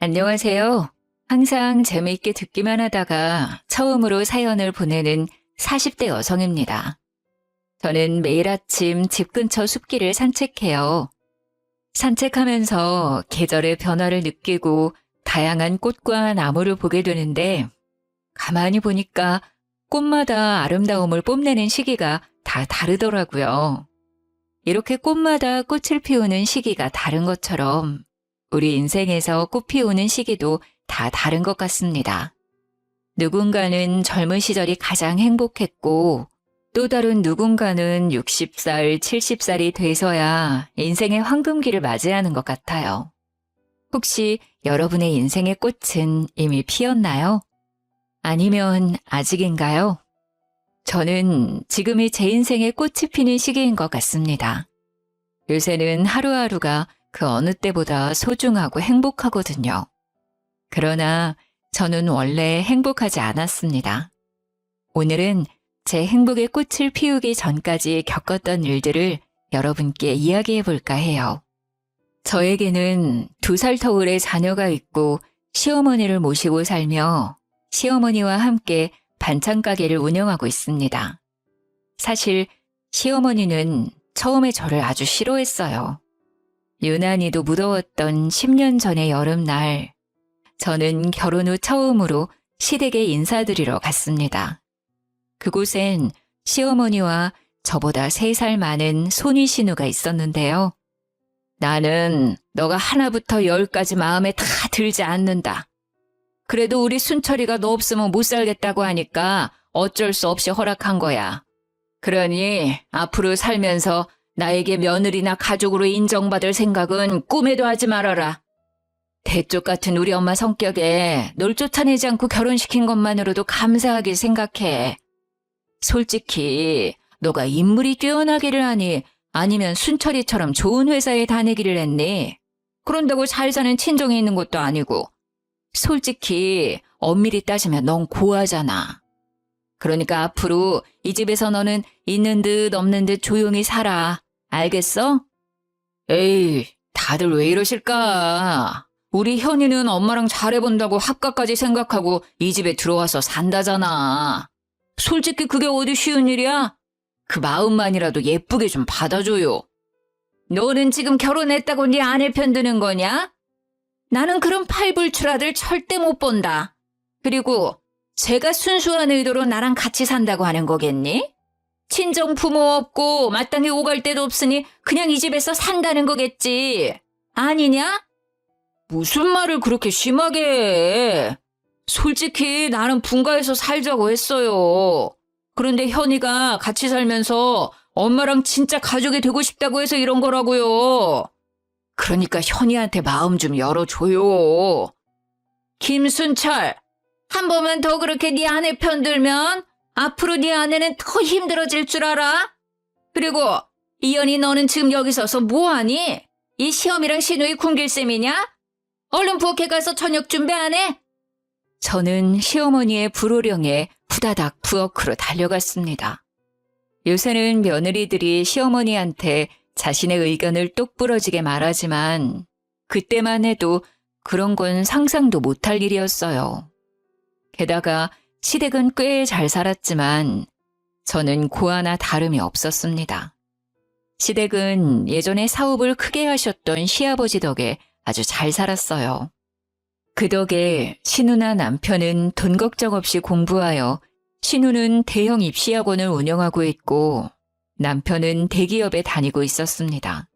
안녕하세요. 항상 재미있게 듣기만 하다가 처음으로 사연을 보내는 40대 여성입니다. 저는 매일 아침 집 근처 숲길을 산책해요. 산책하면서 계절의 변화를 느끼고 다양한 꽃과 나무를 보게 되는데 가만히 보니까 꽃마다 아름다움을 뽐내는 시기가 다 다르더라고요. 이렇게 꽃마다 꽃을 피우는 시기가 다른 것처럼 우리 인생에서 꽃 피우는 시기도 다 다른 것 같습니다. 누군가는 젊은 시절이 가장 행복했고 또 다른 누군가는 60살, 70살이 돼서야 인생의 황금기를 맞이하는 것 같아요. 혹시 여러분의 인생의 꽃은 이미 피었나요? 아니면 아직인가요? 저는 지금이 제 인생의 꽃이 피는 시기인 것 같습니다. 요새는 하루하루가 그 어느 때보다 소중하고 행복하거든요. 그러나 저는 원래 행복하지 않았습니다. 오늘은 제 행복의 꽃을 피우기 전까지 겪었던 일들을 여러분께 이야기해 볼까 해요. 저에게는 2살 터울의 자녀가 있고 시어머니를 모시고 살며 시어머니와 함께 반찬 가게를 운영하고 있습니다. 사실 시어머니는 처음에 저를 아주 싫어했어요. 유난히도 무더웠던 10년 전의 여름날, 저는 결혼 후 처음으로 시댁에 인사드리러 갔습니다. 그곳엔 시어머니와 저보다 3살 많은 손위 신우가 있었는데요. 나는 너가 하나부터 10까지 마음에 다 들지 않는다. 그래도 우리 순철이가 너 없으면 못 살겠다고 하니까 어쩔 수 없이 허락한 거야. 그러니 앞으로 살면서 나에게 며느리나 가족으로 인정받을 생각은 꿈에도 하지 말아라. 대쪽 같은 우리 엄마 성격에 널 쫓아내지 않고 결혼시킨 것만으로도 감사하게 생각해. 솔직히 너가 인물이 뛰어나기를 하니 아니면 순철이처럼 좋은 회사에 다니기를 했니? 그런다고 잘 사는 친정에 있는 것도 아니고. 솔직히 엄밀히 따지면 넌 고아잖아. 그러니까 앞으로 이 집에서 너는 있는 듯 없는 듯 조용히 살아. 알겠어? 에이, 다들 왜 이러실까? 우리 현이는 엄마랑 잘해본다고 합가까지 생각하고 이 집에 들어와서 산다잖아. 솔직히 그게 어디 쉬운 일이야? 그 마음만이라도 예쁘게 좀 받아줘요. 너는 지금 결혼했다고 네 아내 편드는 거냐? 나는 그런 팔불출아들 절대 못 본다. 그리고 제가 순수한 의도로 나랑 같이 산다고 하는 거겠니? 친정 부모 없고 마땅히 오갈 데도 없으니 그냥 이 집에서 산다는 거겠지. 아니냐? 무슨 말을 그렇게 심하게 해. 솔직히 나는 분가해서 살자고 했어요. 그런데 현이가 같이 살면서 엄마랑 진짜 가족이 되고 싶다고 해서 이런 거라고요. 그러니까 현이한테 마음 좀 열어줘요. 김순철, 한 번만 더 그렇게 네 아내 편들면 앞으로 네 아내는 더 힘들어질 줄 알아? 그리고 이연이 너는 지금 여기 서서 뭐하니? 이 시험이랑 신우이 굶길 셈이냐? 얼른 부엌에 가서 저녁 준비 안 해? 저는 시어머니의 불호령에 후다닥 부엌으로 달려갔습니다. 요새는 며느리들이 시어머니한테 자신의 의견을 똑부러지게 말하지만 그때만 해도 그런 건 상상도 못할 일이었어요. 게다가 시댁은 꽤 잘 살았지만 저는 고아나 다름이 없었습니다. 시댁은 예전에 사업을 크게 하셨던 시아버지 덕에 아주 잘 살았어요. 그 덕에 신우나 남편은 돈 걱정 없이 공부하여 신우는 대형 입시학원을 운영하고 있고 남편은 대기업에 다니고 있었습니다.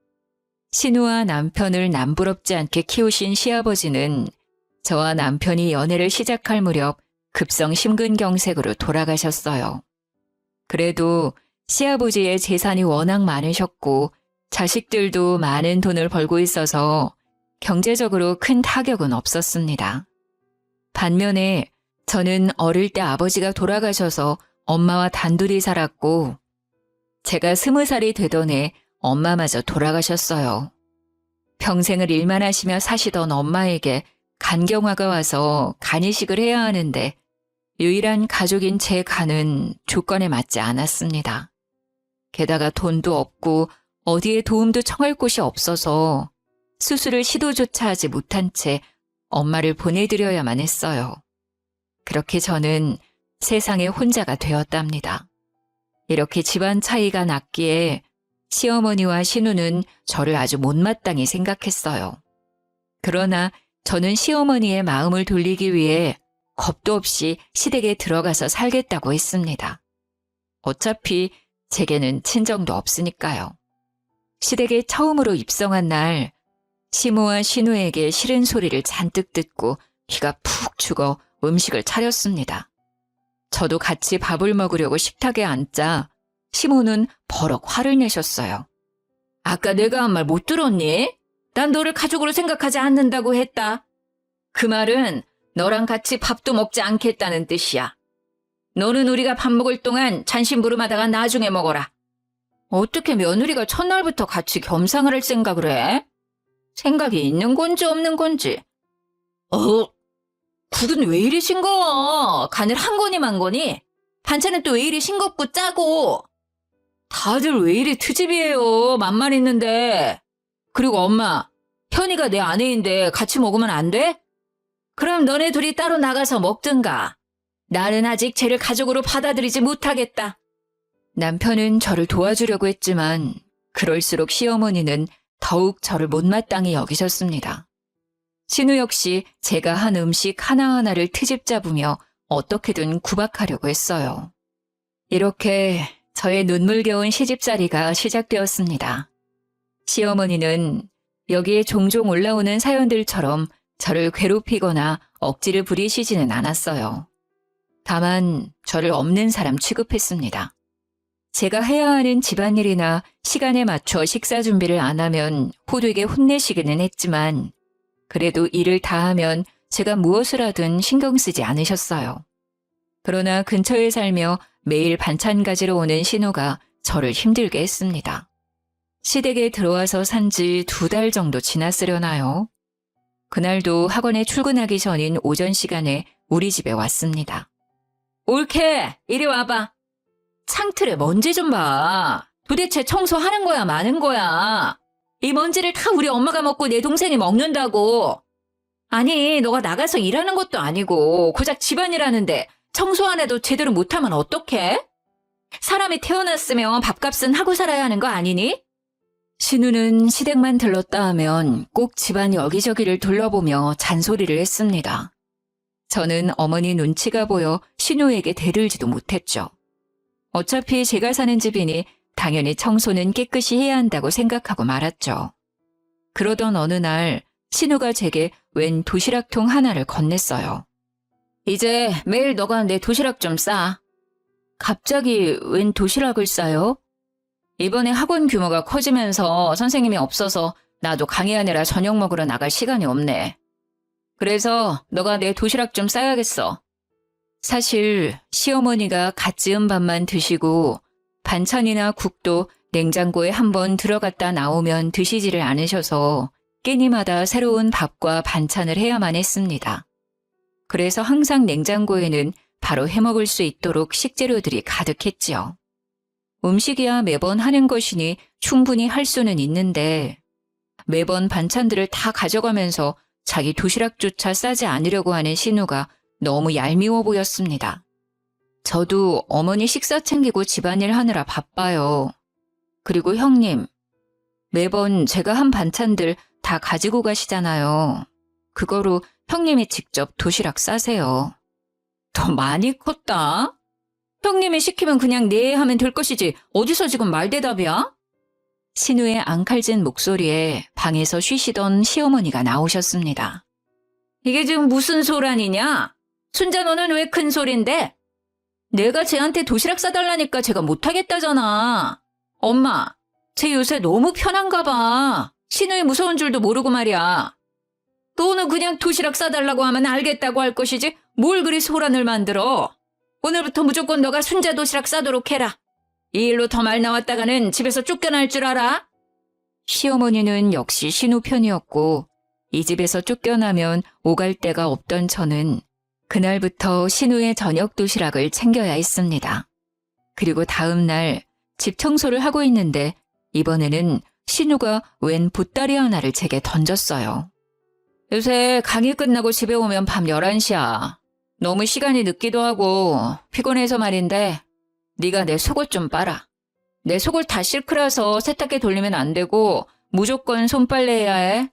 신우와 남편을 남부럽지 않게 키우신 시아버지는 저와 남편이 연애를 시작할 무렵 급성 심근경색으로 돌아가셨어요. 그래도 시아버지의 재산이 워낙 많으셨고 자식들도 많은 돈을 벌고 있어서 경제적으로 큰 타격은 없었습니다. 반면에 저는 어릴 때 아버지가 돌아가셔서 엄마와 단둘이 살았고 제가 20살이 되던 해 엄마마저 돌아가셨어요. 평생을 일만 하시며 사시던 엄마에게 간경화가 와서 간이식을 해야 하는데 유일한 가족인 제 간은 조건에 맞지 않았습니다. 게다가 돈도 없고 어디에 도움도 청할 곳이 없어서 수술을 시도조차 하지 못한 채 엄마를 보내드려야만 했어요. 그렇게 저는 세상에 혼자가 되었답니다. 이렇게 집안 차이가 났기에 시어머니와 신우는 저를 아주 못마땅히 생각했어요. 그러나 저는 시어머니의 마음을 돌리기 위해 겁도 없이 시댁에 들어가서 살겠다고 했습니다. 어차피 제게는 친정도 없으니까요. 시댁에 처음으로 입성한 날 시모와 신우에게 싫은 소리를 잔뜩 듣고 기가 푹 죽어 음식을 차렸습니다. 저도 같이 밥을 먹으려고 식탁에 앉자 시모는 버럭 화를 내셨어요. 아까 내가 한 말 못 들었니? 난 너를 가족으로 생각하지 않는다고 했다. 그 말은 너랑 같이 밥도 먹지 않겠다는 뜻이야. 너는 우리가 밥 먹을 동안 잔심부름하다가 나중에 먹어라. 어떻게 며느리가 첫날부터 같이 겸상을 할 생각을 해? 생각이 있는 건지 없는 건지. 국은 왜 이리 싱거워? 간을 한 거니 만 거니? 반찬은 또 왜 이리 싱겁고 짜고? 다들 왜 이리 트집이에요? 맘만 있는데. 그리고 엄마, 현이가 내 아내인데 같이 먹으면 안 돼? 그럼 너네 둘이 따로 나가서 먹든가. 나는 아직 쟤를 가족으로 받아들이지 못하겠다. 남편은 저를 도와주려고 했지만 그럴수록 시어머니는 더욱 저를 못마땅히 여기셨습니다. 신우 역시 제가 한 음식 하나하나를 트집 잡으며 어떻게든 구박하려고 했어요. 이렇게 저의 눈물겨운 시집살이가 시작되었습니다. 시어머니는 여기에 종종 올라오는 사연들처럼 저를 괴롭히거나 억지를 부리시지는 않았어요. 다만 저를 없는 사람 취급했습니다. 제가 해야 하는 집안일이나 시간에 맞춰 식사 준비를 안 하면 호되게 혼내시기는 했지만 그래도 일을 다 하면 제가 무엇을 하든 신경 쓰지 않으셨어요. 그러나 근처에 살며 매일 반찬 가지러 오는 신우가 저를 힘들게 했습니다. 시댁에 들어와서 산 지 2달 정도 지났으려나요? 그날도 학원에 출근하기 전인 오전 시간에 우리 집에 왔습니다. 올케, 이리 와봐. 창틀에 먼지 좀 봐. 도대체 청소하는 거야, 마는 거야? 이 먼지를 다 우리 엄마가 먹고 내 동생이 먹는다고. 아니, 너가 나가서 일하는 것도 아니고 고작 집안일 하는데 청소 안 해도 제대로 못하면 어떡해? 사람이 태어났으면 밥값은 하고 살아야 하는 거 아니니? 신우는 시댁만 들렀다 하면 꼭 집안 여기저기를 둘러보며 잔소리를 했습니다. 저는 어머니 눈치가 보여 신우에게 대들지도 못했죠. 어차피 제가 사는 집이니 당연히 청소는 깨끗이 해야 한다고 생각하고 말았죠. 그러던 어느 날 신우가 제게 웬 도시락통 하나를 건넸어요. 이제 매일 너가 내 도시락 좀 싸. 갑자기 웬 도시락을 싸요? 이번에 학원 규모가 커지면서 선생님이 없어서 나도 강의하느라 저녁 먹으러 나갈 시간이 없네. 그래서 너가 내 도시락 좀 싸야겠어. 사실 시어머니가 갓 지은 밥만 드시고 반찬이나 국도 냉장고에 한번 들어갔다 나오면 드시지를 않으셔서 끼니마다 새로운 밥과 반찬을 해야만 했습니다. 그래서 항상 냉장고에는 바로 해먹을 수 있도록 식재료들이 가득했지요. 음식이야 매번 하는 것이니 충분히 할 수는 있는데 매번 반찬들을 다 가져가면서 자기 도시락조차 싸지 않으려고 하는 신우가 너무 얄미워 보였습니다. 저도 어머니 식사 챙기고 집안일 하느라 바빠요. 그리고 형님, 매번 제가 한 반찬들 다 가지고 가시잖아요. 그거로 형님이 직접 도시락 싸세요. 더 많이 컸다? 형님이 시키면 그냥 네 하면 될 것이지 어디서 지금 말대답이야? 신우의 앙칼진 목소리에 방에서 쉬시던 시어머니가 나오셨습니다. 이게 지금 무슨 소란이냐? 순자 너는 왜 큰 소린데? 내가 쟤한테 도시락 싸달라니까 제가 못하겠다잖아. 엄마, 쟤 요새 너무 편한가 봐. 신우의 무서운 줄도 모르고 말이야. 너는 그냥 도시락 싸달라고 하면 알겠다고 할 것이지 뭘 그리 소란을 만들어. 오늘부터 무조건 너가 순자 도시락 싸도록 해라. 이 일로 더 말 나왔다가는 집에서 쫓겨날 줄 알아? 시어머니는 역시 신우 편이었고 이 집에서 쫓겨나면 오갈 데가 없던 저는 그날부터 신우의 저녁 도시락을 챙겨야 했습니다. 그리고 다음 날 집 청소를 하고 있는데 이번에는 신우가 웬 보따리 하나를 제게 던졌어요. 요새 강의 끝나고 집에 오면 밤 11시야. 너무 시간이 늦기도 하고 피곤해서 말인데 네가 내 속옷 좀 빨아. 내 속을 다 실크라서 세탁기 돌리면 안 되고 무조건 손빨래해야 해.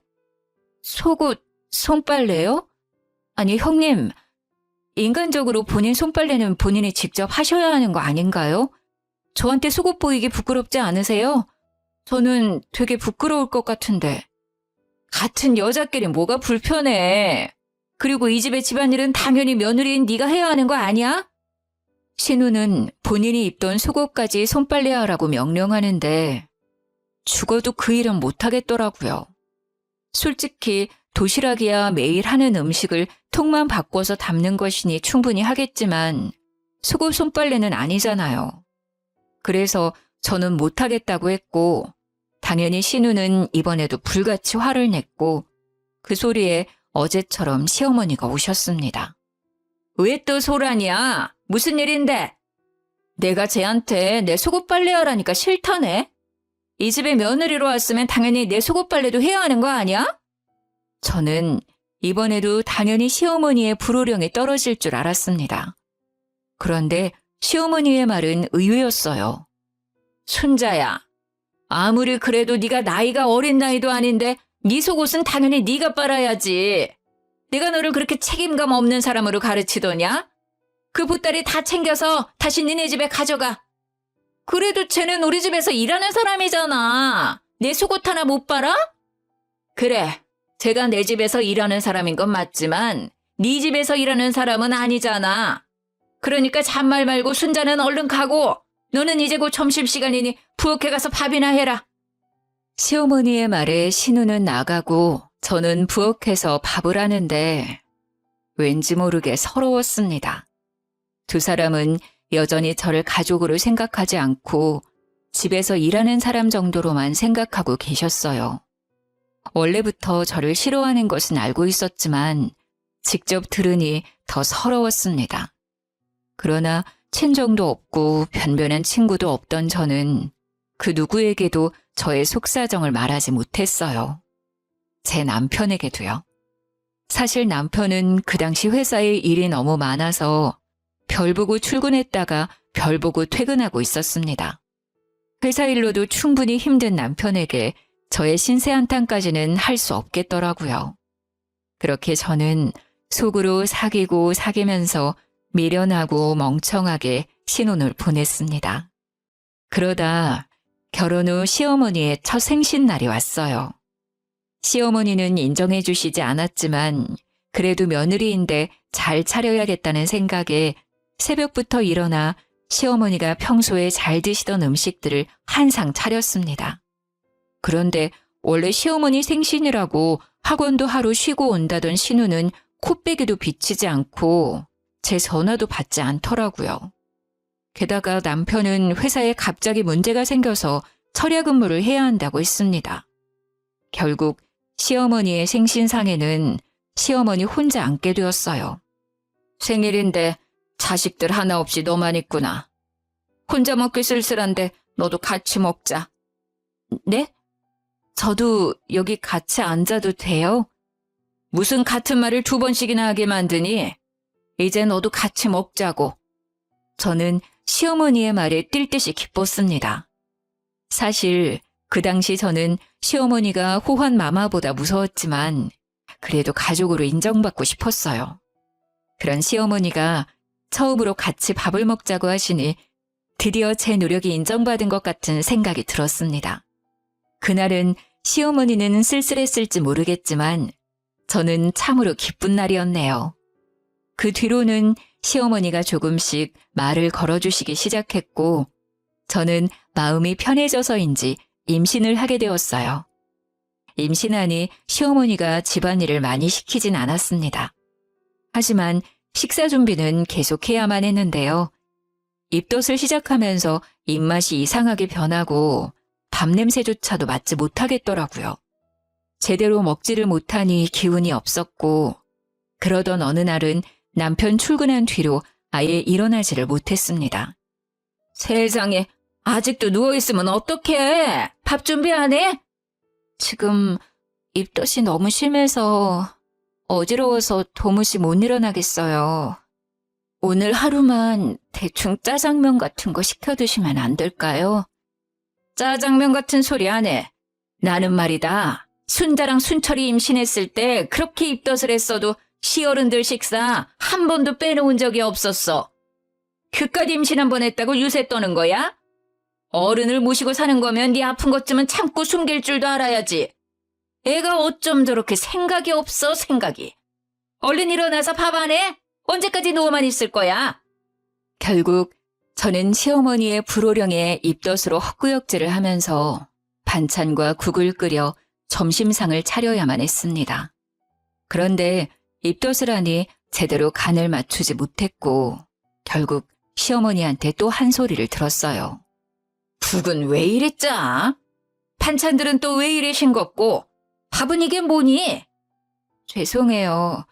속옷, 손빨래요? 아니 형님, 인간적으로 본인 손빨래는 본인이 직접 하셔야 하는 거 아닌가요? 저한테 속옷 보이기 부끄럽지 않으세요? 저는 되게 부끄러울 것 같은데. 같은 여자끼리 뭐가 불편해. 그리고 이 집의 집안일은 당연히 며느리인 네가 해야 하는 거 아니야? 신우는 본인이 입던 속옷까지 손빨래하라고 명령하는데 죽어도 그 일은 못하겠더라고요. 솔직히 도시락이야 매일 하는 음식을 통만 바꿔서 담는 것이니 충분히 하겠지만 속옷 손빨래는 아니잖아요. 그래서 저는 못하겠다고 했고 당연히 신우는 이번에도 불같이 화를 냈고 그 소리에 어제처럼 시어머니가 오셨습니다. 왜 또 소란이야? 무슨 일인데? 내가 쟤한테 내 속옷 빨래하라니까 싫다네? 이 집에 며느리로 왔으면 당연히 내 속옷 빨래도 해야 하는 거 아니야? 저는 이번에도 당연히 시어머니의 불호령이 떨어질 줄 알았습니다. 그런데 시어머니의 말은 의외였어요. 순자야, 아무리 그래도 네가 나이가 어린 나이도 아닌데 네 속옷은 당연히 네가 빨아야지. 내가 너를 그렇게 책임감 없는 사람으로 가르치더냐? 그 보따리 다 챙겨서 다시 니네 집에 가져가. 그래도 쟤는 우리 집에서 일하는 사람이잖아. 내 속옷 하나 못 빨아? 그래, 제가 내 집에서 일하는 사람인 건 맞지만 네 집에서 일하는 사람은 아니잖아. 그러니까 잔말 말고 순자는 얼른 가고 너는 이제 곧 점심시간이니 부엌에 가서 밥이나 해라. 시어머니의 말에 신우는 나가고 저는 부엌에서 밥을 하는데 왠지 모르게 서러웠습니다. 두 사람은 여전히 저를 가족으로 생각하지 않고 집에서 일하는 사람 정도로만 생각하고 계셨어요. 원래부터 저를 싫어하는 것은 알고 있었지만 직접 들으니 더 서러웠습니다. 그러나 친정도 없고 변변한 친구도 없던 저는 그 누구에게도 저의 속사정을 말하지 못했어요. 제 남편에게도요. 사실 남편은 그 당시 회사에 일이 너무 많아서 별 보고 출근했다가 별 보고 퇴근하고 있었습니다. 회사 일로도 충분히 힘든 남편에게 저의 신세 한탄까지는 할 수 없겠더라고요. 그렇게 저는 속으로 사귀고 사귀면서 미련하고 멍청하게 신혼을 보냈습니다. 그러다 결혼 후 시어머니의 첫 생신날이 왔어요. 시어머니는 인정해 주시지 않았지만 그래도 며느리인데 잘 차려야겠다는 생각에 새벽부터 일어나 시어머니가 평소에 잘 드시던 음식들을 한상 차렸습니다. 그런데 원래 시어머니 생신이라고 학원도 하루 쉬고 온다던 신우는 코빼기도 비치지 않고 제 전화도 받지 않더라고요. 게다가 남편은 회사에 갑자기 문제가 생겨서 철야 근무를 해야 한다고 했습니다. 결국 시어머니의 생신상에는 시어머니 혼자 앉게 되었어요. 생일인데 자식들 하나 없이 너만 있구나. 혼자 먹기 쓸쓸한데 너도 같이 먹자. 네? 저도 여기 같이 앉아도 돼요? 무슨 같은 말을 두 번씩이나 하게 만드니? 이제 너도 같이 먹자고. 저는 시어머니의 말에 뛸 듯이 기뻤습니다. 사실 그 당시 저는 시어머니가 호환 마마보다 무서웠지만 그래도 가족으로 인정받고 싶었어요. 그런 시어머니가 처음으로 같이 밥을 먹자고 하시니 드디어 제 노력이 인정받은 것 같은 생각이 들었습니다. 그날은 시어머니는 쓸쓸했을지 모르겠지만 저는 참으로 기쁜 날이었네요. 그 뒤로는 시어머니가 조금씩 말을 걸어주시기 시작했고 저는 마음이 편해져서인지 임신을 하게 되었어요. 임신하니 시어머니가 집안일을 많이 시키진 않았습니다. 하지만 식사 준비는 계속해야만 했는데요. 입덧을 시작하면서 입맛이 이상하게 변하고 밥 냄새조차도 맡지 못하겠더라고요. 제대로 먹지를 못하니 기운이 없었고 그러던 어느 날은 남편 출근한 뒤로 아예 일어나지를 못했습니다. 세상에, 아직도 누워있으면 어떡해? 밥 준비 안 해? 지금 입덧이 너무 심해서 어지러워서 도무지 못 일어나겠어요. 오늘 하루만 대충 짜장면 같은 거 시켜 드시면 안 될까요? 짜장면 같은 소리 안 해. 나는 말이다. 순자랑 순철이 임신했을 때 그렇게 입덧을 했어도 시어른들 식사 한 번도 빼놓은 적이 없었어. 그깟 임신 한 번 했다고 유세 떠는 거야? 어른을 모시고 사는 거면 네 아픈 것쯤은 참고 숨길 줄도 알아야지. 애가 어쩜 저렇게 생각이 없어, 생각이. 얼른 일어나서 밥 안 해? 언제까지 누워만 있을 거야? 결국 저는 시어머니의 불호령에 입덧으로 헛구역질을 하면서 반찬과 국을 끓여 점심상을 차려야만 했습니다. 그런데 입덧을 하니 제대로 간을 맞추지 못했고 결국 시어머니한테 또 한 소리를 들었어요. 국은 왜 이리 짜? 반찬들은 또 왜 이리 싱겁고 밥은 이게 뭐니? 죄송해요.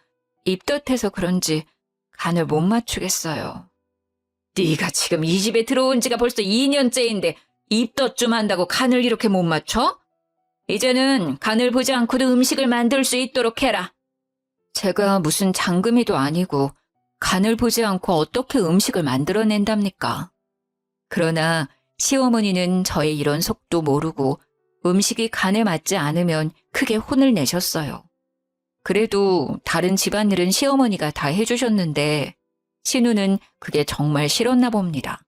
입덧해서 그런지 간을 못 맞추겠어요. 네가 지금 이 집에 들어온 지가 벌써 2년째인데 입덧 좀 한다고 간을 이렇게 못 맞춰? 이제는 간을 보지 않고도 음식을 만들 수 있도록 해라. 제가 무슨 장금이도 아니고 간을 보지 않고 어떻게 음식을 만들어낸답니까? 그러나 시어머니는 저의 이런 속도 모르고 음식이 간에 맞지 않으면 크게 혼을 내셨어요. 그래도 다른 집안일은 시어머니가 다 해주셨는데 신우는 그게 정말 싫었나 봅니다.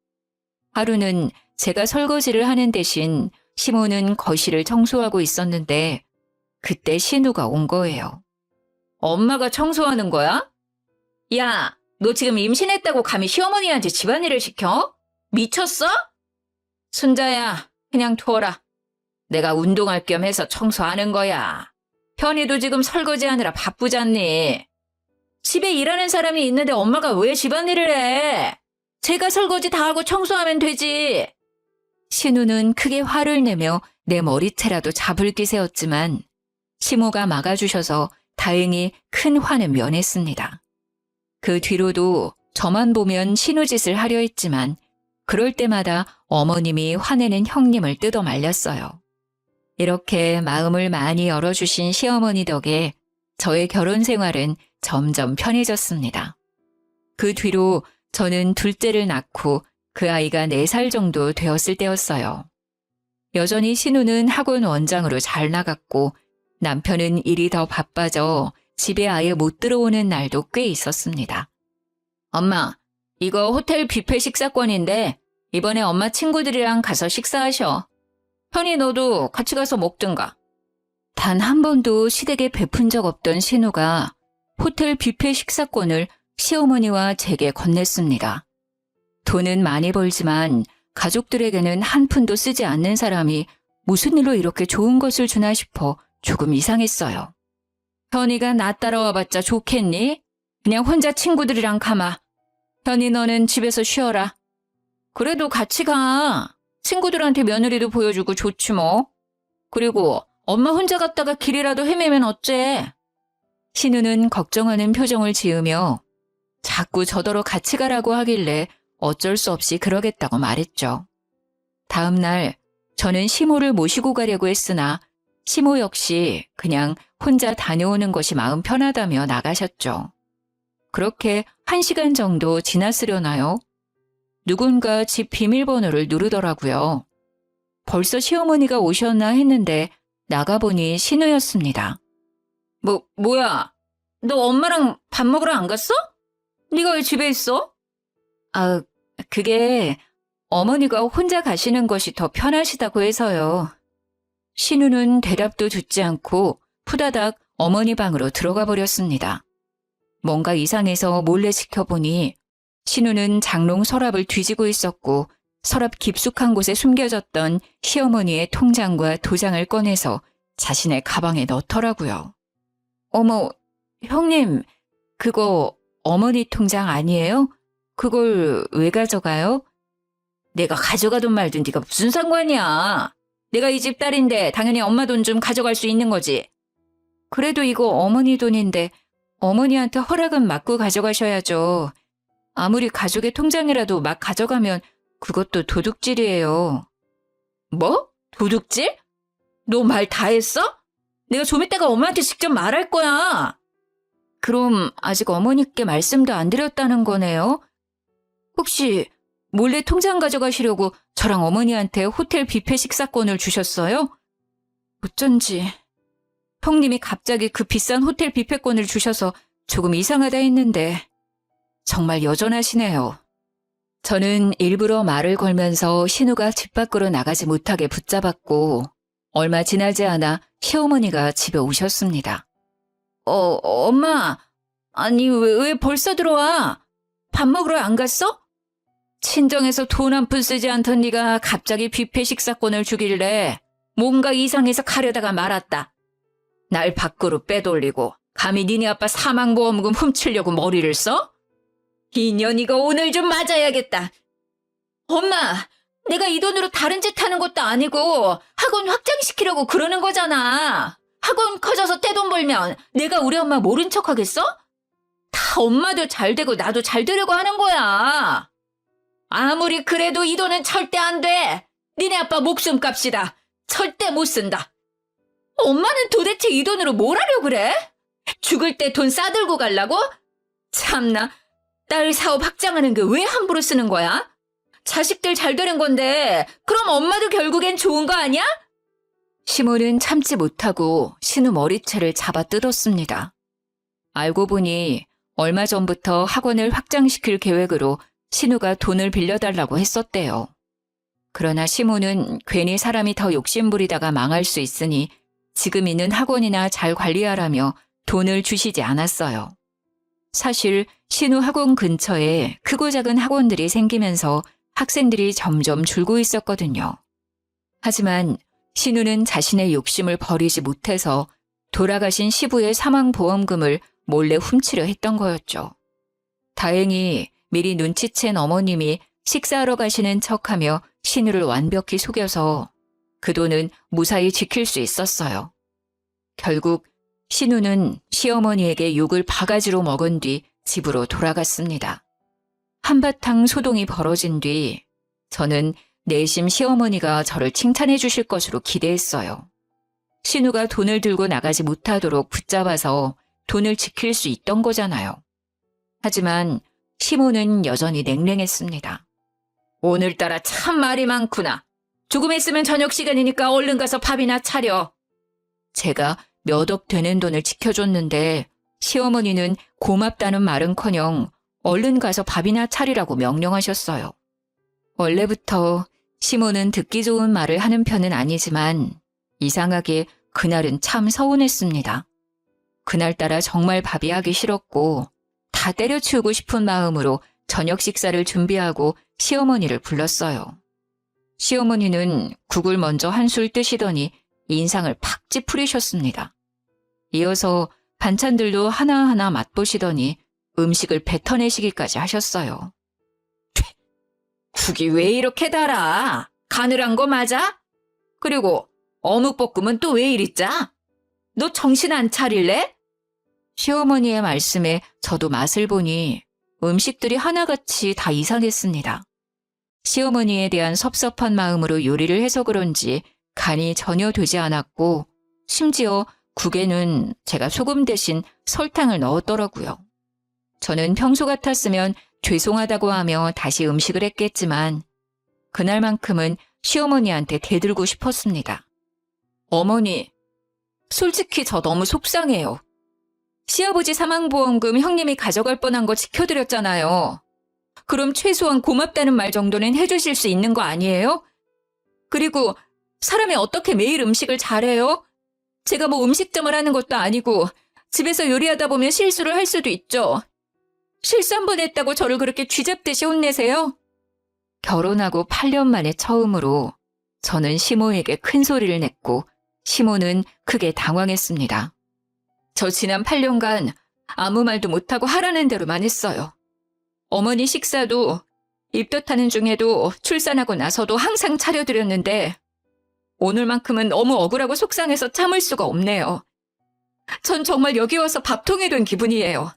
하루는 제가 설거지를 하는 대신 시모는 거실을 청소하고 있었는데 그때 신우가 온 거예요. 엄마가 청소하는 거야? 야, 너 지금 임신했다고 감히 시어머니한테 집안일을 시켜? 미쳤어? 순자야, 그냥 둬라. 내가 운동할 겸 해서 청소하는 거야. 현이도 지금 설거지하느라 바쁘잖니. 집에 일하는 사람이 있는데 엄마가 왜 집안일을 해? 제가 설거지 다 하고 청소하면 되지. 신우는 크게 화를 내며 내 머리채라도 잡을 기세였지만 시모가 막아주셔서 다행히 큰 화는 면했습니다. 그 뒤로도 저만 보면 신우 짓을 하려 했지만 그럴 때마다 어머님이 화내는 형님을 뜯어 말렸어요. 이렇게 마음을 많이 열어주신 시어머니 덕에 저의 결혼 생활은 점점 편해졌습니다. 그 뒤로 저는 둘째를 낳고 그 아이가 4살 정도 되었을 때였어요. 여전히 신우는 학원 원장으로 잘 나갔고 남편은 일이 더 바빠져 집에 아예 못 들어오는 날도 꽤 있었습니다. 엄마, 이거 호텔 뷔페 식사권인데 이번에 엄마 친구들이랑 가서 식사하셔. 현이 너도 같이 가서 먹든가. 단 한 번도 시댁에 베푼 적 없던 신우가 호텔 뷔페 식사권을 시어머니와 제게 건넸습니다. 돈은 많이 벌지만 가족들에게는 한 푼도 쓰지 않는 사람이 무슨 일로 이렇게 좋은 것을 주나 싶어 조금 이상했어요. 현이가 나 따라와봤자 좋겠니? 그냥 혼자 친구들이랑 가마. 현이 너는 집에서 쉬어라. 그래도 같이 가. 친구들한테 며느리도 보여주고 좋지 뭐. 그리고 엄마 혼자 갔다가 길이라도 헤매면 어째? 신우는 걱정하는 표정을 지으며 자꾸 저더러 같이 가라고 하길래 어쩔 수 없이 그러겠다고 말했죠. 다음 날 저는 시모를 모시고 가려고 했으나 시모 역시 그냥 혼자 다녀오는 것이 마음 편하다며 나가셨죠. 그렇게 1시간 정도 지났으려나요? 누군가 집 비밀번호를 누르더라고요. 벌써 시어머니가 오셨나 했는데 나가보니 신우였습니다. 뭐야? 너 엄마랑 밥 먹으러 안 갔어? 네가 왜 집에 있어? 아, 그게 어머니가 혼자 가시는 것이 더 편하시다고 해서요. 신우는 대답도 듣지 않고 푸다닥 어머니 방으로 들어가 버렸습니다. 뭔가 이상해서 몰래 지켜보니 신우는 장롱 서랍을 뒤지고 있었고 서랍 깊숙한 곳에 숨겨졌던 시어머니의 통장과 도장을 꺼내서 자신의 가방에 넣더라고요. 어머, 형님, 그거 어머니 통장 아니에요? 그걸 왜 가져가요? 내가 가져가든 말든 네가 무슨 상관이야. 내가 이 집 딸인데 당연히 엄마 돈 좀 가져갈 수 있는 거지. 그래도 이거 어머니 돈인데 어머니한테 허락은 받고 가져가셔야죠. 아무리 가족의 통장이라도 막 가져가면 그것도 도둑질이에요. 뭐? 도둑질? 너 말 다 했어? 내가 좀 이따가 엄마한테 직접 말할 거야. 그럼 아직 어머니께 말씀도 안 드렸다는 거네요? 혹시 몰래 통장 가져가시려고 저랑 어머니한테 호텔 뷔페 식사권을 주셨어요? 어쩐지 형님이 갑자기 그 비싼 호텔 뷔페권을 주셔서 조금 이상하다 했는데 정말 여전하시네요. 저는 일부러 말을 걸면서 신우가 집 밖으로 나가지 못하게 붙잡았고 얼마 지나지 않아 시어머니가 집에 오셨습니다. 엄마, 아니 왜 벌써 들어와? 밥 먹으러 안 갔어? 친정에서 돈 한 푼 쓰지 않던 네가 갑자기 뷔페 식사권을 주길래 뭔가 이상해서 가려다가 말았다. 날 밖으로 빼돌리고 감히 니네 아빠 사망보험금 훔치려고 머리를 써? 이 년이가 오늘 좀 맞아야겠다. 엄마, 내가 이 돈으로 다른 짓 하는 것도 아니고 학원 확장시키려고 그러는 거잖아. 학원 커져서 떼돈 벌면 내가 우리 엄마 모른 척 하겠어? 다 엄마도 잘 되고 나도 잘 되려고 하는 거야. 아무리 그래도 이 돈은 절대 안 돼. 니네 아빠 목숨값이다. 절대 못 쓴다. 엄마는 도대체 이 돈으로 뭘 하려고 그래? 죽을 때 돈 싸들고 가려고? 참나, 딸 사업 확장하는 게 왜 함부로 쓰는 거야? 자식들 잘 되는 건데 그럼 엄마도 결국엔 좋은 거 아니야? 시모는 참지 못하고 신우 머리채를 잡아 뜯었습니다. 알고 보니 얼마 전부터 학원을 확장시킬 계획으로 신우가 돈을 빌려달라고 했었대요. 그러나 시모는 괜히 사람이 더 욕심부리다가 망할 수 있으니 지금 있는 학원이나 잘 관리하라며 돈을 주시지 않았어요. 사실 신우 학원 근처에 크고 작은 학원들이 생기면서 학생들이 점점 줄고 있었거든요. 하지만 신우는 자신의 욕심을 버리지 못해서 돌아가신 시부의 사망보험금을 몰래 훔치려 했던 거였죠. 다행히 미리 눈치챈 어머님이 식사하러 가시는 척하며 신우를 완벽히 속여서 그 돈은 무사히 지킬 수 있었어요. 결국 신우는 시어머니에게 욕을 바가지로 먹은 뒤 집으로 돌아갔습니다. 한바탕 소동이 벌어진 뒤 저는 내심 시어머니가 저를 칭찬해 주실 것으로 기대했어요. 신우가 돈을 들고 나가지 못하도록 붙잡아서 돈을 지킬 수 있던 거잖아요. 하지만 시모는 여전히 냉랭했습니다. 오늘따라 참 말이 많구나. 조금 있으면 저녁 시간이니까 얼른 가서 밥이나 차려. 제가 몇 억 되는 돈을 지켜줬는데 시어머니는 고맙다는 말은커녕 얼른 가서 밥이나 차리라고 명령하셨어요. 원래부터 시모는 듣기 좋은 말을 하는 편은 아니지만 이상하게 그날은 참 서운했습니다. 그날따라 정말 밥이 하기 싫었고 다 때려치우고 싶은 마음으로 저녁 식사를 준비하고 시어머니를 불렀어요. 시어머니는 국을 먼저 한술 뜨시더니 인상을 팍 찌푸리셨습니다. 이어서 반찬들도 하나하나 맛보시더니 음식을 뱉어내시기까지 하셨어요. 국이 왜 이렇게 달아? 가늘한 거 맞아? 그리고 어묵볶음은 또 왜 이리 짜? 너 정신 안 차릴래? 시어머니의 말씀에 저도 맛을 보니 음식들이 하나같이 다 이상했습니다. 시어머니에 대한 섭섭한 마음으로 요리를 해서 그런지 간이 전혀 되지 않았고 심지어 국에는 제가 소금 대신 설탕을 넣었더라고요. 저는 평소 같았으면 죄송하다고 하며 다시 음식을 했겠지만 그날만큼은 시어머니한테 대들고 싶었습니다. 어머니, 솔직히 저 너무 속상해요. 시아버지 사망보험금 형님이 가져갈 뻔한 거 지켜드렸잖아요. 그럼 최소한 고맙다는 말 정도는 해주실 수 있는 거 아니에요? 그리고 사람이 어떻게 매일 음식을 잘해요? 제가 뭐 음식점을 하는 것도 아니고 집에서 요리하다 보면 실수를 할 수도 있죠. 실수 한 번 했다고 저를 그렇게 쥐잡듯이 혼내세요? 결혼하고 8년 만에 처음으로 저는 시모에게 큰 소리를 냈고 시모는 크게 당황했습니다. 저 지난 8년간 아무 말도 못하고 하라는 대로만 했어요. 어머니 식사도 입덧하는 중에도 출산하고 나서도 항상 차려드렸는데 오늘만큼은 너무 억울하고 속상해서 참을 수가 없네요. 전 정말 여기 와서 밥통이 된 기분이에요.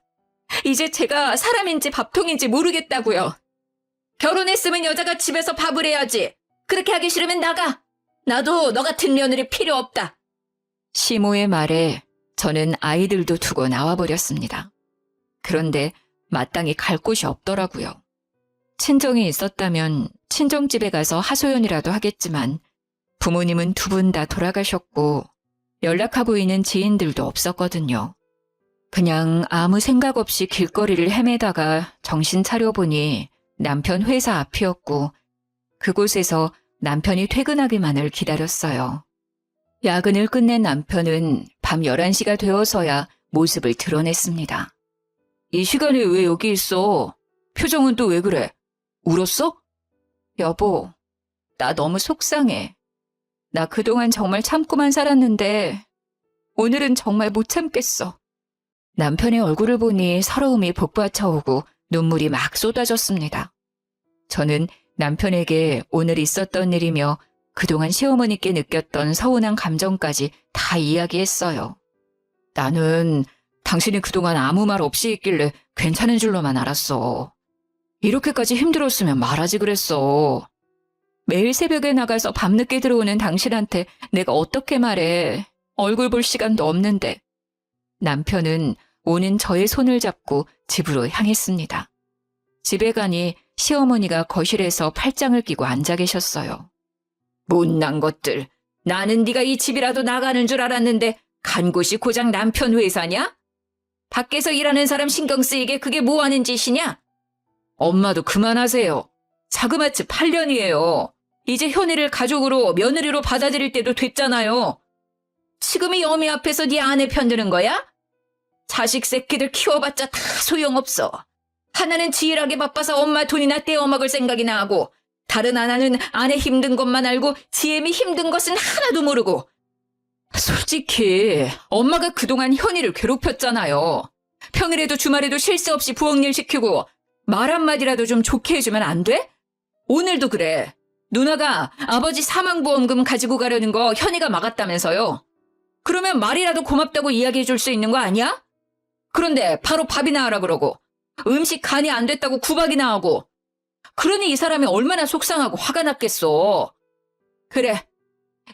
이제 제가 사람인지 밥통인지 모르겠다고요. 결혼했으면 여자가 집에서 밥을 해야지. 그렇게 하기 싫으면 나가. 나도 너 같은 며느리 필요 없다. 시모의 말에 저는 아이들도 두고 나와버렸습니다. 그런데 마땅히 갈 곳이 없더라고요. 친정이 있었다면 친정집에 가서 하소연이라도 하겠지만 부모님은 두 분 다 돌아가셨고 연락하고 있는 지인들도 없었거든요. 그냥 아무 생각 없이 길거리를 헤매다가 정신 차려보니 남편 회사 앞이었고 그곳에서 남편이 퇴근하기만을 기다렸어요. 야근을 끝낸 남편은 밤 11시가 되어서야 모습을 드러냈습니다. 이 시간에 왜 여기 있어? 표정은 또 왜 그래? 울었어? 여보, 나 너무 속상해. 나 그동안 정말 참고만 살았는데 오늘은 정말 못 참겠어. 남편의 얼굴을 보니 서러움이 복받쳐오고 눈물이 막 쏟아졌습니다. 저는 남편에게 오늘 있었던 일이며 그동안 시어머니께 느꼈던 서운한 감정까지 다 이야기했어요. 나는 당신이 그동안 아무 말 없이 있길래 괜찮은 줄로만 알았어. 이렇게까지 힘들었으면 말하지 그랬어. 매일 새벽에 나가서 밤늦게 들어오는 당신한테 내가 어떻게 말해. 얼굴 볼 시간도 없는데. 남편은 오는 저의 손을 잡고 집으로 향했습니다. 집에 가니 시어머니가 거실에서 팔짱을 끼고 앉아 계셨어요. 못난 것들. 나는 네가 이 집이라도 나가는 줄 알았는데 간 곳이 고작 남편 회사냐? 밖에서 일하는 사람 신경 쓰이게 그게 뭐 하는 짓이냐? 엄마도 그만하세요. 자그마치 8년이에요. 이제 현이를 가족으로 며느리로 받아들일 때도 됐잖아요. 지금이 여미 앞에서 네 아내 편드는 거야? 자식 새끼들 키워봤자 다 소용없어. 하나는 지일하게 바빠서 엄마 돈이나 떼어먹을 생각이나 하고 다른 하나는 아내 힘든 것만 알고 지엠이 힘든 것은 하나도 모르고. 솔직히 엄마가 그동안 현이를 괴롭혔잖아요. 평일에도 주말에도 쉴 새 없이 부엌일 시키고 말 한마디라도 좀 좋게 해주면 안 돼? 오늘도 그래. 누나가 아버지 사망보험금 가지고 가려는 거 현이가 막았다면서요. 그러면 말이라도 고맙다고 이야기해 줄 수 있는 거 아니야? 그런데 바로 밥이나 하라 그러고 음식 간이 안 됐다고 구박이나 하고. 그러니 이 사람이 얼마나 속상하고 화가 났겠어. 그래,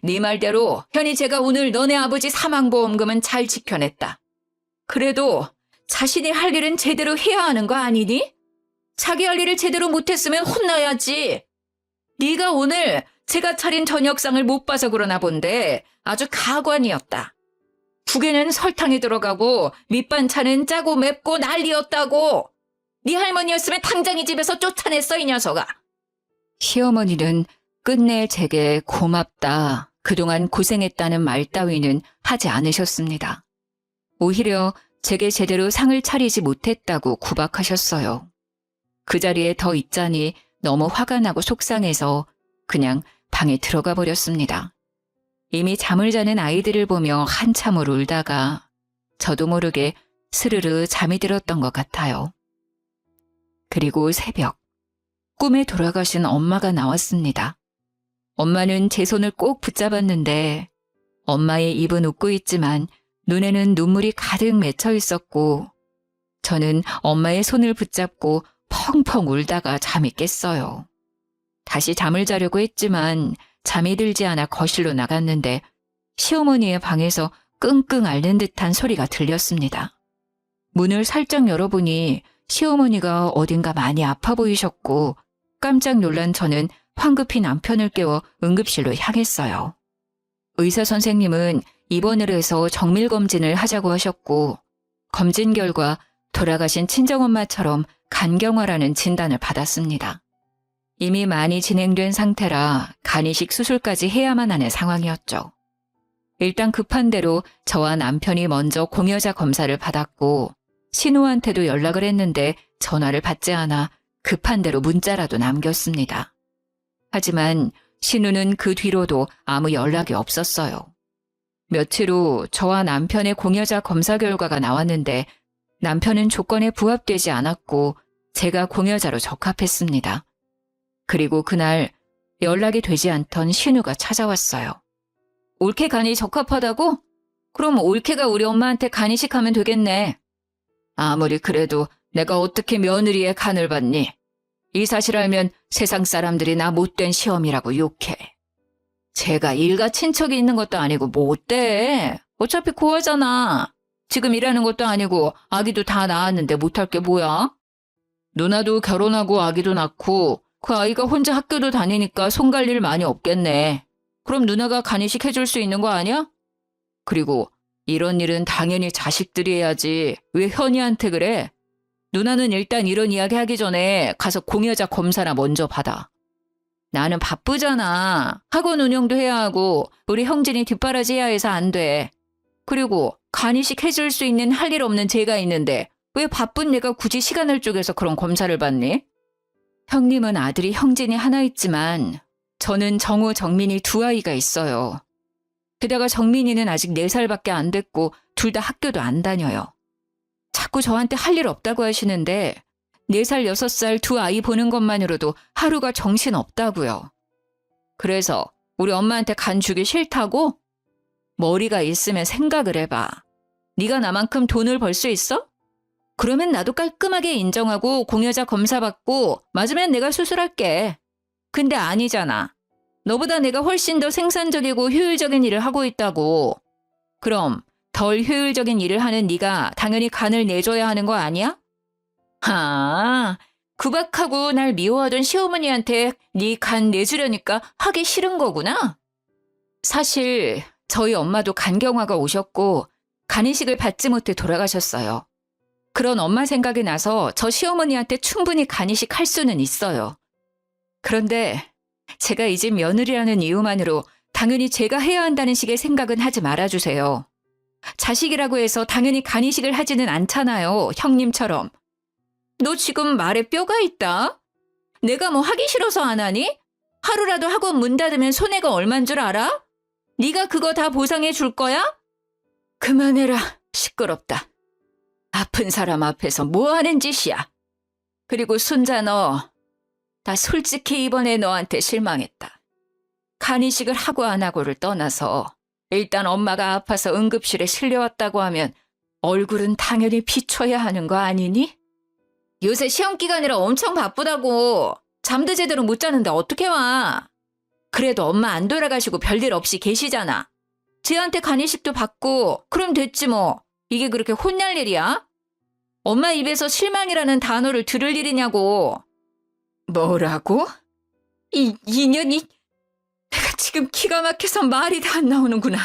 네 말대로 현이 제가 오늘 너네 아버지 사망보험금은 잘 지켜냈다. 그래도 자신이 할 일은 제대로 해야 하는 거 아니니? 자기 할 일을 제대로 못했으면 혼나야지. 네가 오늘 제가 차린 저녁상을 못 봐서 그러나 본데 아주 가관이었다. 국에는 설탕이 들어가고 밑반찬은 짜고 맵고 난리였다고. 네 할머니였으면 당장 이 집에서 쫓아냈어, 이 녀석아. 시어머니는 끝내 제게 고맙다, 그동안 고생했다는 말 따위는 하지 않으셨습니다. 오히려 제게 제대로 상을 차리지 못했다고 구박하셨어요. 그 자리에 더 있자니 너무 화가 나고 속상해서 그냥 방에 들어가 버렸습니다. 이미 잠을 자는 아이들을 보며 한참을 울다가 저도 모르게 스르르 잠이 들었던 것 같아요. 그리고 새벽, 꿈에 돌아가신 엄마가 나왔습니다. 엄마는 제 손을 꼭 붙잡았는데 엄마의 입은 웃고 있지만 눈에는 눈물이 가득 맺혀 있었고 저는 엄마의 손을 붙잡고 펑펑 울다가 잠이 깼어요. 다시 잠을 자려고 했지만 잠이 들지 않아 거실로 나갔는데 시어머니의 방에서 끙끙 앓는 듯한 소리가 들렸습니다. 문을 살짝 열어보니 시어머니가 어딘가 많이 아파 보이셨고 깜짝 놀란 저는 황급히 남편을 깨워 응급실로 향했어요. 의사 선생님은 입원을 해서 정밀검진을 하자고 하셨고 검진 결과 돌아가신 친정엄마처럼 간경화라는 진단을 받았습니다. 이미 많이 진행된 상태라 간이식 수술까지 해야만 하는 상황이었죠. 일단 급한 대로 저와 남편이 먼저 공여자 검사를 받았고 신우한테도 연락을 했는데 전화를 받지 않아 급한 대로 문자라도 남겼습니다. 하지만 신우는 그 뒤로도 아무 연락이 없었어요. 며칠 후 저와 남편의 공여자 검사 결과가 나왔는데 남편은 조건에 부합되지 않았고 제가 공여자로 적합했습니다. 그리고 그날 연락이 되지 않던 신우가 찾아왔어요. 올케 간이 적합하다고? 그럼 올케가 우리 엄마한테 간이식하면 되겠네. 아무리 그래도 내가 어떻게 며느리의 간을 받니? 이 사실 알면 세상 사람들이 나 못된 시험이라고 욕해. 제가 일가 친척이 있는 것도 아니고 뭐 어때? 어차피 고아잖아. 지금 일하는 것도 아니고 아기도 다 낳았는데 못할 게 뭐야? 누나도 결혼하고 아기도 낳고 그 아이가 혼자 학교도 다니니까 손 갈 일 많이 없겠네. 그럼 누나가 간이식 해줄 수 있는 거 아니야? 그리고 이런 일은 당연히 자식들이 해야지. 왜 현이한테 그래? 누나는 일단 이런 이야기 하기 전에 가서 공여자 검사나 먼저 받아. 나는 바쁘잖아. 학원 운영도 해야 하고 우리 형진이 뒷바라지 해야 해서 안 돼. 그리고 간이식 해줄 수 있는 할 일 없는 제가 있는데 왜 바쁜 내가 굳이 시간을 쪼개서 그런 검사를 받니? 형님은 아들이 형진이 하나 있지만 저는 정우, 정민이 두 아이가 있어요. 게다가 정민이는 아직 4살밖에 안 됐고 둘 다 학교도 안 다녀요. 자꾸 저한테 할 일 없다고 하시는데 4살, 6살 두 아이 보는 것만으로도 하루가 정신 없다고요. 그래서 우리 엄마한테 간 주기 싫다고? 머리가 있으면 생각을 해봐. 네가 나만큼 돈을 벌 수 있어? 그러면 나도 깔끔하게 인정하고 공여자 검사 받고 맞으면 내가 수술할게. 근데 아니잖아. 너보다 내가 훨씬 더 생산적이고 효율적인 일을 하고 있다고. 그럼 덜 효율적인 일을 하는 네가 당연히 간을 내줘야 하는 거 아니야? 구박하고 날 미워하던 시어머니한테 네 간 내주려니까 하기 싫은 거구나. 사실 저희 엄마도 간경화가 오셨고 간이식을 받지 못해 돌아가셨어요. 그런 엄마 생각이 나서 저 시어머니한테 충분히 간이식 할 수는 있어요. 그런데 제가 이 집 며느리라는 이유만으로 당연히 제가 해야 한다는 식의 생각은 하지 말아주세요. 자식이라고 해서 당연히 간이식을 하지는 않잖아요. 형님처럼. 너 지금 말에 뼈가 있다? 내가 뭐 하기 싫어서 안 하니? 하루라도 학원 문 닫으면 손해가 얼만 줄 알아? 네가 그거 다 보상해 줄 거야? 그만해라. 시끄럽다. 아픈 사람 앞에서 뭐 하는 짓이야? 그리고 순자 너, 나 솔직히 이번에 너한테 실망했다. 간이식을 하고 안 하고를 떠나서 일단 엄마가 아파서 응급실에 실려왔다고 하면 얼굴은 당연히 비춰야 하는 거 아니니? 요새 시험 기간이라 엄청 바쁘다고. 잠도 제대로 못 자는데 어떻게 와? 그래도 엄마 안 돌아가시고 별일 없이 계시잖아. 쟤한테 간이식도 받고 그럼 됐지 뭐. 이게 그렇게 혼날 일이야? 엄마 입에서 실망이라는 단어를 들을 일이냐고. 뭐라고? 이 인연이... 내가 지금 기가 막혀서 말이 다 안 나오는구나.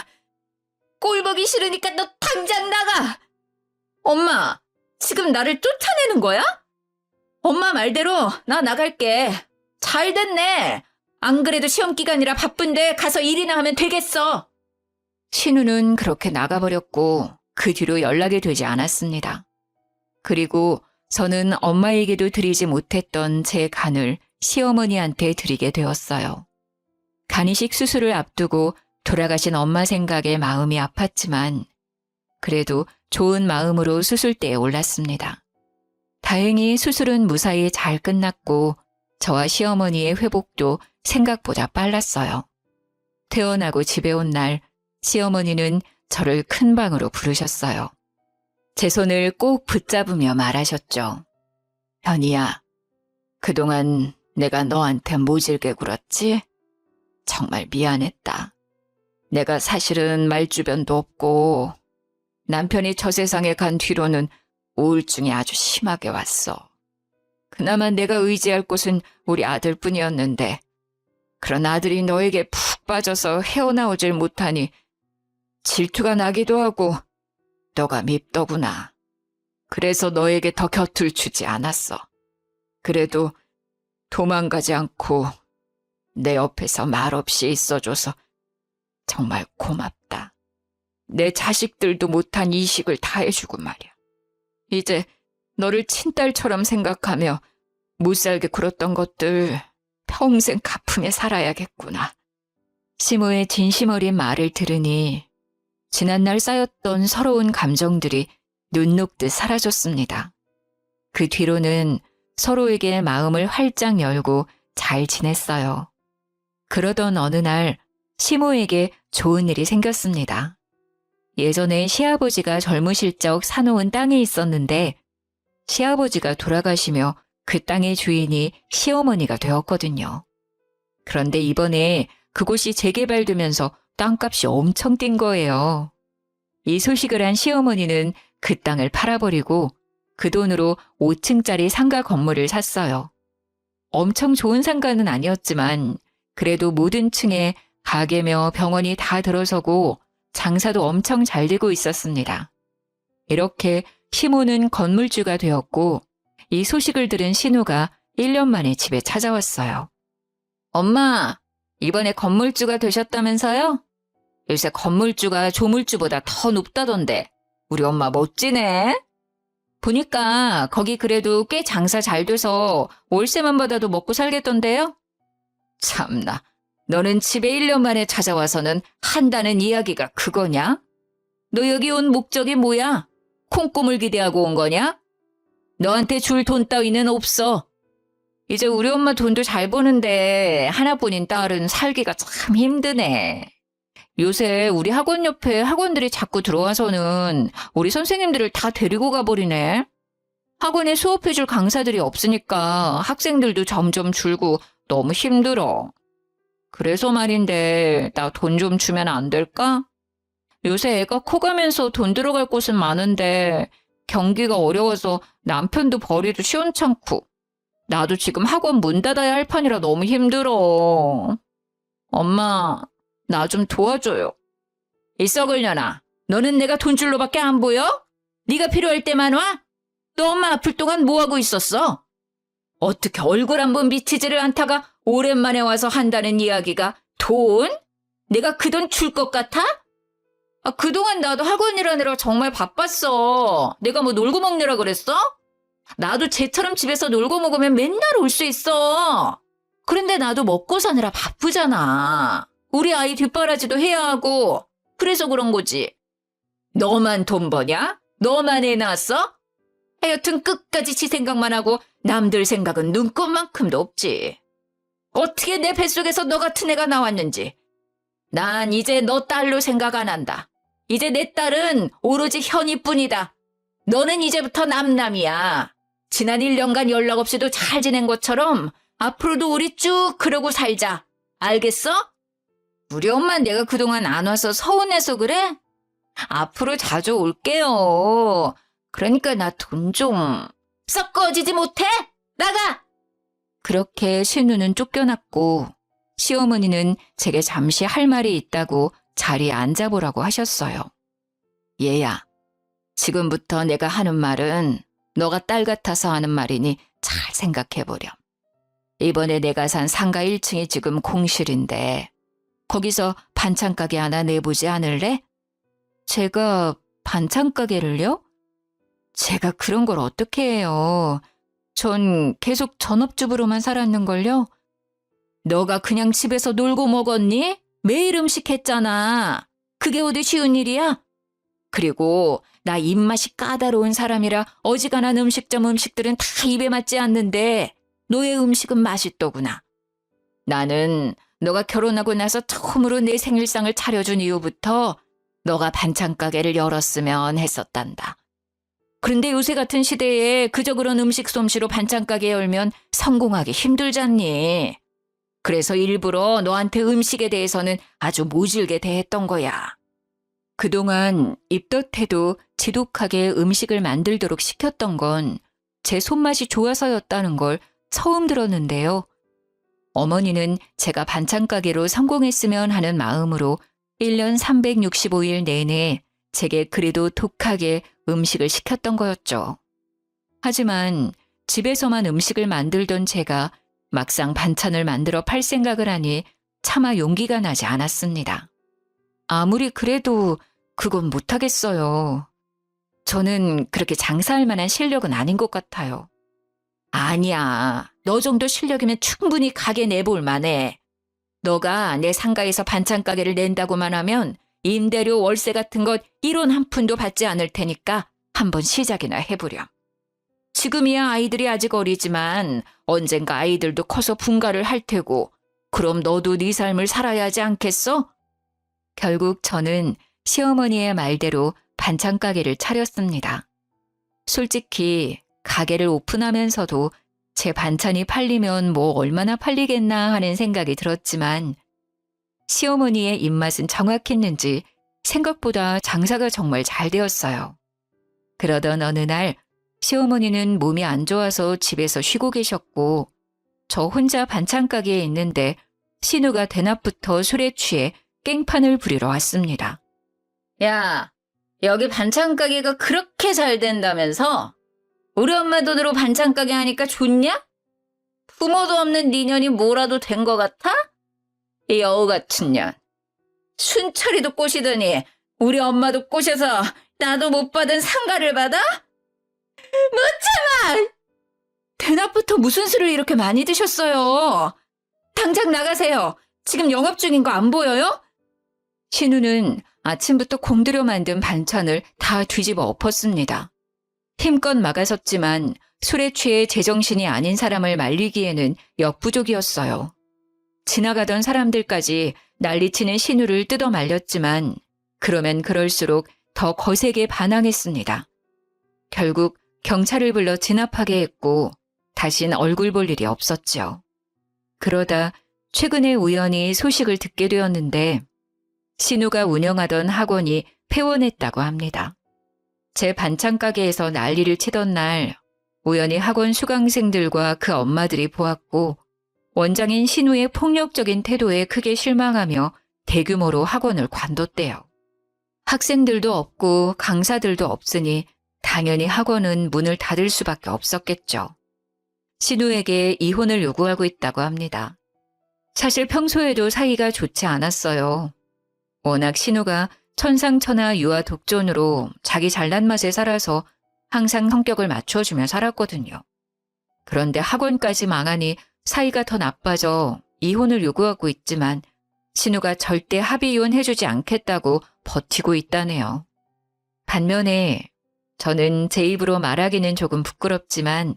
꼴 보기 싫으니까 너 당장 나가. 엄마, 지금 나를 쫓아내는 거야? 엄마 말대로 나 나갈게. 잘 됐네. 안 그래도 시험 기간이라 바쁜데 가서 일이나 하면 되겠어. 신우는 그렇게 나가버렸고 그 뒤로 연락이 되지 않았습니다. 그리고 저는 엄마에게도 드리지 못했던 제 간을 시어머니한테 드리게 되었어요. 간이식 수술을 앞두고 돌아가신 엄마 생각에 마음이 아팠지만 그래도 좋은 마음으로 수술대에 올랐습니다. 다행히 수술은 무사히 잘 끝났고 저와 시어머니의 회복도 생각보다 빨랐어요. 퇴원하고 집에 온 날 시어머니는 저를 큰 방으로 부르셨어요. 제 손을 꼭 붙잡으며 말하셨죠. 현이야, 그동안 내가 너한테 모질게 굴었지? 정말 미안했다. 내가 사실은 말주변도 없고 남편이 저 세상에 간 뒤로는 우울증이 아주 심하게 왔어. 그나마 내가 의지할 곳은 우리 아들뿐이었는데 그런 아들이 너에게 푹 빠져서 헤어나오질 못하니 질투가 나기도 하고 너가 밉더구나. 그래서 너에게 더 곁을 주지 않았어. 그래도 도망가지 않고 내 옆에서 말없이 있어줘서 정말 고맙다. 내 자식들도 못한 이식을 다 해주고 말이야. 이제 너를 친딸처럼 생각하며 못살게 굴었던 것들 평생 갚으며 살아야겠구나. 시모의 진심 어린 말을 들으니 지난날 쌓였던 서러운 감정들이 눈 녹듯 사라졌습니다. 그 뒤로는 서로에게 마음을 활짝 열고 잘 지냈어요. 그러던 어느 날 시모에게 좋은 일이 생겼습니다. 예전에 시아버지가 젊으실 적 사놓은 땅이 있었는데 시아버지가 돌아가시며 그 땅의 주인이 시어머니가 되었거든요. 그런데 이번에 그곳이 재개발되면서 땅값이 엄청 뛴 거예요. 이 소식을 한 시어머니는 그 땅을 팔아버리고 그 돈으로 5층짜리 상가 건물을 샀어요. 엄청 좋은 상가는 아니었지만 그래도 모든 층에 가게며 병원이 다 들어서고 장사도 엄청 잘 되고 있었습니다. 이렇게 시모는 건물주가 되었고 이 소식을 들은 신우가 1년 만에 집에 찾아왔어요. 엄마, 이번에 건물주가 되셨다면서요? 요새 건물주가 조물주보다 더 높다던데 우리 엄마 멋지네. 보니까 거기 그래도 꽤 장사 잘 돼서 월세만 받아도 먹고 살겠던데요? 참나, 너는 집에 1년 만에 찾아와서는 한다는 이야기가 그거냐? 너 여기 온 목적이 뭐야? 콩고물 기대하고 온 거냐? 너한테 줄 돈 따위는 없어. 이제 우리 엄마 돈도 잘 버는데 하나뿐인 딸은 살기가 참 힘드네. 요새 우리 학원 옆에 학원들이 자꾸 들어와서는 우리 선생님들을 다 데리고 가버리네. 학원에 수업해줄 강사들이 없으니까 학생들도 점점 줄고 너무 힘들어. 그래서 말인데 나 돈 좀 주면 안 될까? 요새 애가 커가면서 돈 들어갈 곳은 많은데 경기가 어려워서 남편도 버리도 시원찮고 나도 지금 학원 문 닫아야 할 판이라 너무 힘들어. 엄마, 나 좀 도와줘요. 이 썩을년아, 너는 내가 돈줄로밖에 안 보여? 네가 필요할 때만 와? 너 엄마 아플 동안 뭐하고 있었어? 어떻게 얼굴 한번 비치지를 않다가 오랜만에 와서 한다는 이야기가 돈? 내가 그 돈 줄 것 같아? 그동안 나도 학원 일하느라 정말 바빴어. 내가 뭐 놀고 먹느라 그랬어? 나도 쟤처럼 집에서 놀고 먹으면 맨날 올 수 있어. 그런데 나도 먹고 사느라 바쁘잖아. 우리 아이 뒷바라지도 해야 하고 그래서 그런 거지. 너만 돈 버냐? 너만 애 낳았어? 하여튼 끝까지 지 생각만 하고 남들 생각은 눈꼽만큼도 없지. 어떻게 내 뱃속에서 너 같은 애가 나왔는지. 난 이제 너 딸로 생각 안 한다. 이제 내 딸은 오로지 현이뿐이다. 너는 이제부터 남남이야. 지난 1년간 연락 없이도 잘 지낸 것처럼 앞으로도 우리 쭉 그러고 살자. 알겠어? 우리 엄마 내가 그동안 안 와서 서운해서 그래? 앞으로 자주 올게요. 그러니까 나 돈 좀. 썩 꺼지지 못해? 나가! 그렇게 신우는 쫓겨났고 시어머니는 제게 잠시 할 말이 있다고 자리에 앉아보라고 하셨어요. 얘야, 지금부터 내가 하는 말은 너가 딸 같아서 하는 말이니 잘 생각해보렴. 이번에 내가 산 상가 1층이 지금 공실인데 거기서 반찬 가게 하나 내보지 않을래? 제가 반찬 가게를요? 제가 그런 걸 어떻게 해요? 전 계속 전업주부로만 살았는걸요? 너가 그냥 집에서 놀고 먹었니? 매일 음식 했잖아. 그게 어디 쉬운 일이야? 그리고 나 입맛이 까다로운 사람이라 어지간한 음식점 음식들은 다 입에 맞지 않는데 너의 음식은 맛있더구나. 나는 너가 결혼하고 나서 처음으로 내 생일상을 차려준 이후부터 너가 반찬 가게를 열었으면 했었단다. 그런데 요새 같은 시대에 그저 그런 음식 솜씨로 반찬 가게 열면 성공하기 힘들잖니. 그래서 일부러 너한테 음식에 대해서는 아주 모질게 대했던 거야. 그동안 입덧해도 지독하게 음식을 만들도록 시켰던 건 제 손맛이 좋아서였다는 걸 처음 들었는데요. 어머니는 제가 반찬 가게로 성공했으면 하는 마음으로 1년 365일 내내 제게 그래도 독하게 음식을 시켰던 거였죠. 하지만 집에서만 음식을 만들던 제가 막상 반찬을 만들어 팔 생각을 하니 차마 용기가 나지 않았습니다. 아무리 그래도 그건 못하겠어요. 저는 그렇게 장사할 만한 실력은 아닌 것 같아요. 아니야. 너 정도 실력이면 충분히 가게 내볼 만해. 너가 내 상가에서 반찬 가게를 낸다고만 하면 임대료 월세 같은 것 1원 한 푼도 받지 않을 테니까 한번 시작이나 해보렴. 지금이야 아이들이 아직 어리지만 언젠가 아이들도 커서 분가를 할 테고 그럼 너도 네 삶을 살아야 하지 않겠어? 결국 저는 시어머니의 말대로 반찬 가게를 차렸습니다. 솔직히 가게를 오픈하면서도 제 반찬이 팔리면 뭐 얼마나 팔리겠나 하는 생각이 들었지만 시어머니의 입맛은 정확했는지 생각보다 장사가 정말 잘 되었어요. 그러던 어느 날 시어머니는 몸이 안 좋아서 집에서 쉬고 계셨고 저 혼자 반찬 가게에 있는데 신우가 대낮부터 술에 취해 깽판을 부리러 왔습니다. 야, 여기 반찬 가게가 그렇게 잘 된다면서? 우리 엄마 돈으로 반찬 가게 하니까 좋냐? 부모도 없는 네 년이 뭐라도 된 것 같아? 이 여우 같은 년. 순철이도 꼬시더니 우리 엄마도 꼬셔서 나도 못 받은 상가를 받아? 못 참아! 대낮부터 무슨 술을 이렇게 많이 드셨어요? 당장 나가세요. 지금 영업 중인 거 안 보여요? 신우는 아침부터 공들여 만든 반찬을 다 뒤집어 엎었습니다. 힘껏 막아섰지만 술에 취해 제정신이 아닌 사람을 말리기에는 역부족이었어요. 지나가던 사람들까지 난리치는 신우를 뜯어 말렸지만 그러면 그럴수록 더 거세게 반항했습니다. 결국 경찰을 불러 진압하게 했고 다신 얼굴 볼 일이 없었죠. 그러다 최근에 우연히 소식을 듣게 되었는데 신우가 운영하던 학원이 폐원했다고 합니다. 제 반찬 가게에서 난리를 치던 날 우연히 학원 수강생들과 그 엄마들이 보았고 원장인 신우의 폭력적인 태도에 크게 실망하며 대규모로 학원을 관뒀대요. 학생들도 없고 강사들도 없으니 당연히 학원은 문을 닫을 수밖에 없었겠죠. 신우에게 이혼을 요구하고 있다고 합니다. 사실 평소에도 사이가 좋지 않았어요. 워낙 신우가 천상천하 유아 독존으로 자기 잘난 맛에 살아서 항상 성격을 맞춰주며 살았거든요. 그런데 학원까지 망하니 사이가 더 나빠져 이혼을 요구하고 있지만 신우가 절대 합의 이혼해주지 않겠다고 버티고 있다네요. 반면에 저는 제 입으로 말하기는 조금 부끄럽지만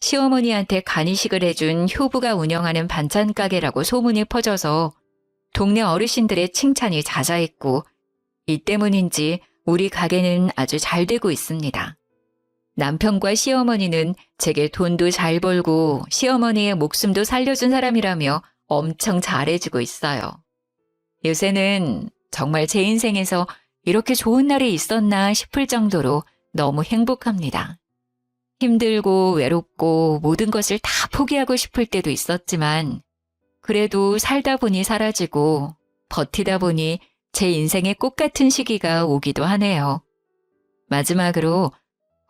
시어머니한테 간이식을 해준 효부가 운영하는 반찬 가게라고 소문이 퍼져서 동네 어르신들의 칭찬이 자자했고 이 때문인지 우리 가게는 아주 잘 되고 있습니다. 남편과 시어머니는 제게 돈도 잘 벌고 시어머니의 목숨도 살려준 사람이라며 엄청 잘해주고 있어요. 요새는 정말 제 인생에서 이렇게 좋은 날이 있었나 싶을 정도로 너무 행복합니다. 힘들고 외롭고 모든 것을 다 포기하고 싶을 때도 있었지만 그래도 살다 보니 사라지고 버티다 보니 제 인생의 꽃 같은 시기가 오기도 하네요. 마지막으로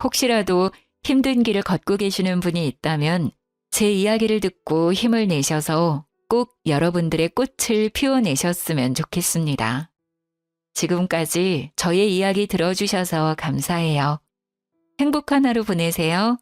혹시라도 힘든 길을 걷고 계시는 분이 있다면 제 이야기를 듣고 힘을 내셔서 꼭 여러분들의 꽃을 피워내셨으면 좋겠습니다. 지금까지 저의 이야기 들어주셔서 감사해요. 행복한 하루 보내세요.